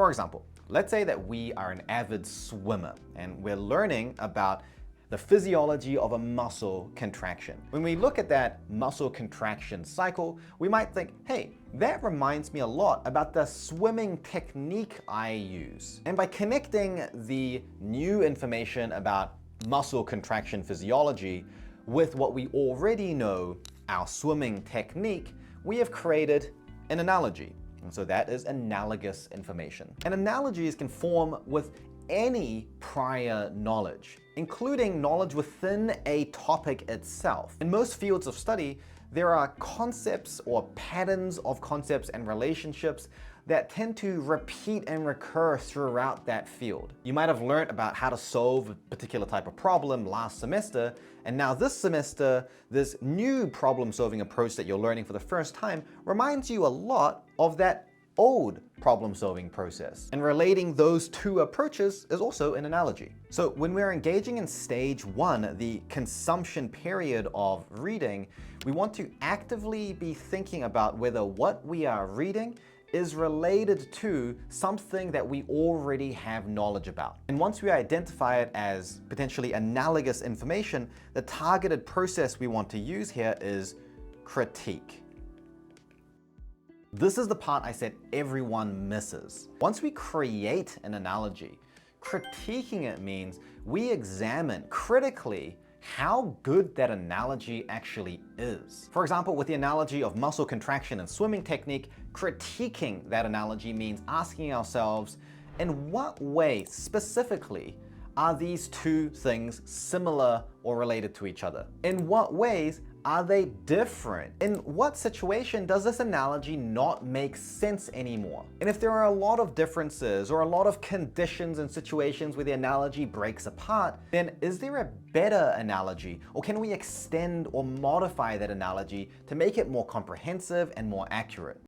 For example, let's say that we are an avid swimmer and we're learning about the physiology of a muscle contraction. When we look at that muscle contraction cycle, we might think, hey, that reminds me a lot about the swimming technique I use. And by connecting the new information about muscle contraction physiology with what we already know, our swimming technique, we have created an analogy. And so that is analogous information. And analogies can form with any prior knowledge, including knowledge within a topic itself. In most fields of study, there are concepts or patterns of concepts and relationships that tend to repeat and recur throughout that field. You might have learned about how to solve a particular type of problem last semester, and now this semester, this new problem-solving approach that you're learning for the first time reminds you a lot of that old problem-solving process. And relating those two approaches is also an analogy. So when we're engaging in stage 1, the consumption period of reading, we want to actively be thinking about whether what we are reading is related to something that we already have knowledge about. And once we identify it as potentially analogous information, the targeted process we want to use here is critique. This is the part I said everyone misses. Once we create an analogy, critiquing it means we examine critically how good that analogy actually is. For example, with the analogy of muscle contraction and swimming technique, critiquing that analogy means asking ourselves, in what way specifically are these two things similar or related to each other? In what ways are they different? In what situation does this analogy not make sense anymore? And if there are a lot of differences or a lot of conditions and situations where the analogy breaks apart, then is there a better analogy? Or can we extend or modify that analogy to make it more comprehensive and more accurate?